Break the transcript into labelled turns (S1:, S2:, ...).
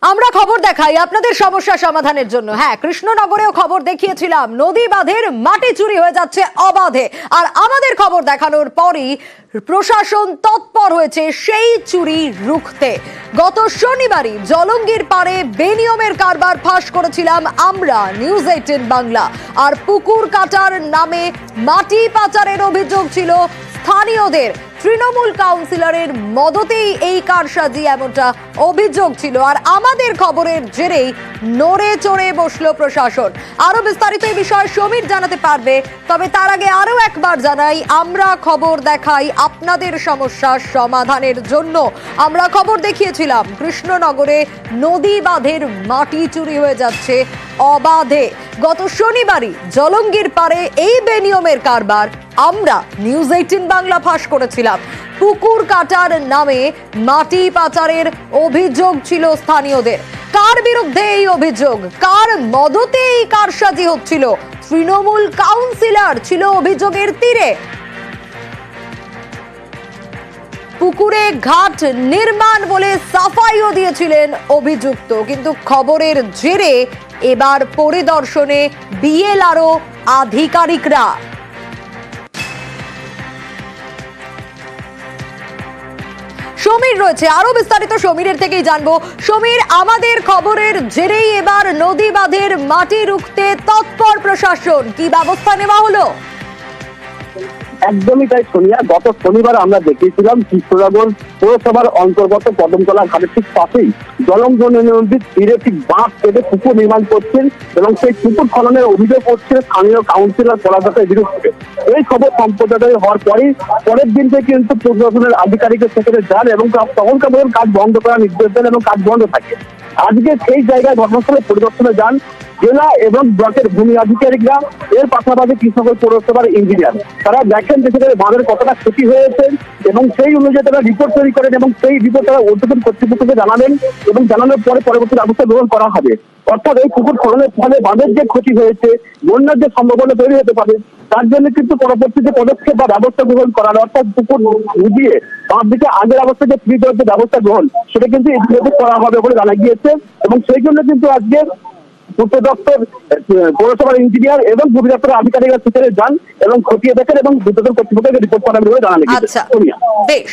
S1: আমরা খবর দেখাই আপনাদের সমস্যা সমাধানের জন্য। হ্যাঁ, কৃষ্ণনগরেও খবর দেখিয়েছিলাম, নদী বাঁধের মাটি চুরি হয়ে যাচ্ছে অবাধে। আর আমাদের খবর দেখানোর পরই প্রশাসন তৎপর হয়েছে সেই চুরি রুখতে। গত শনিবারই জলঙ্গির পাড়ে বেনিয়মের কারবার ফাঁস করেছিলাম আমরা, নিউজ 18 বাংলা। আর পুকুর কাটার নামে মাটি পাচারের অভিযোগ ছিল স্থানীয়দের। তৃণমূল কাউন্সিলরের মদতেই এই কারসাজি, এমনটা অভিযোগ ছিল। আর আমাদের খবরের জেরেই নড়ে চড়ে বসলো প্রশাসন। আরো বিস্তারিত এই বিষয়ে সমীর জানাতে পারবে, তবে তার আগে আরো একবার জানাই, আমরা খবর দেখাই আপনাদের সমস্যা সমাধানের জন্য। আমরা খবর দেখিয়েছিলাম কৃষ্ণনগরে নদী বাঁধের মাটি চুরি হয়ে যাচ্ছে অবাধে। গত শনিবারই জলঙ্গির পাড়ে এই বেনিয়মের কারবার আমরা নিউজ 18 বাংলা ফাঁস করেছিলাম। পুকুর কাটার নামে মাটি পাচারের অভিযোগ ছিল স্থানীয়দের। কার বিরুদ্ধে এই অভিযোগ, কার মদতে এই কারসাজি হচ্ছিল? তৃণমূল কাউন্সিলর ছিল অভিযোগের তীরে। পুকুরে ঘাট নির্মাণ বলে সাফাইও দিয়েছিলেন অভিযুক্ত, কিন্তু খবরের জেরে এবার পরিদর্শনে বিএলআরও আধিকারিকরা। সমীর রয়েছে, আরো বিস্তারিত সমীরের থেকেই জানবো। সমীর, আমাদের খবরের জেরেই এবার নদী বাঁধের মাটি রুখতে তৎপর প্রশাসন, কি ব্যবস্থা নেওয়া হলো?
S2: একদমই তাই সোনিয়া, গত শনিবার আমরা দেখিয়েছিলাম কৃষ্ণনগর পৌরসভার অন্তর্গত কদমতলা ঘাটের ঠিক পাশেই জলঙ্গি নদীর তীরে ঠিক বাঁধ কেটে পুকুর নির্মাণ করছেন এবং সেই পুকুর খননের অভিযোগ করছে স্থানীয় কাউন্সিলর পলাতকের বিরুদ্ধে। এই খবর সম্প্রচার হওয়ার পরের দিন থেকে কিন্তু প্রশাসনের আধিকারিকের সেখানে যান এবং তখনকার মতন কাজ বন্ধ করার নির্দেশ দেন এবং কাজ বন্ধ থাকে। আজকে সেই জায়গায় ঘটনাস্থলে পরিদর্শনে যান জেলা এবং ব্লকের ভূমি আধিকারিকরা, এর পাশাপাশি কৃষ্ণনগর পৌরসভার ইঞ্জিনিয়ার। তারা দেখেন যে সেখানে বাঁধের কতটা ক্ষতি হয়েছে এবং সেই অনুযায়ী তারা রিপোর্ট তৈরি করেন এবং সেই রিপোর্ট তারা ঊর্ধ্বতন কর্তৃপক্ষকে জানাবেন এবং জানানোর পরে পরবর্তী ব্যবস্থা গ্রহণ করা হবে। অর্থাৎ এই পুকুর খননের ফলে বাঁধের যে ক্ষতি হয়েছে, বন্যার যে সম্ভাবনা তৈরি হতে পারে, তার জন্য কিন্তু পরবর্তী যে পদক্ষেপ বা ব্যবস্থা গ্রহণ করার, অর্থাৎ পুকুর বুঝিয়ে বাঁধ দিকে আগের অবস্থা যে ফ্রি করার যে ব্যবস্থা গ্রহণ, সেটা কিন্তু ইতিমধ্যে করা হবে বলে জানা গিয়েছে। এবং সেই জন্য কিন্তু আজকে পূর্ত দপ্তর, পৌরসভার ইঞ্জিনিয়ার এবং ভূমি দপ্তরের আধিকারিকরা সেখানে যান এবং খতিয়ে দেখেন এবং ঊর্ধ্বতন কর্তৃপক্ষকে রিপোর্ট করার বলে জানা গিয়েছে।
S1: আচ্ছা, বেশ।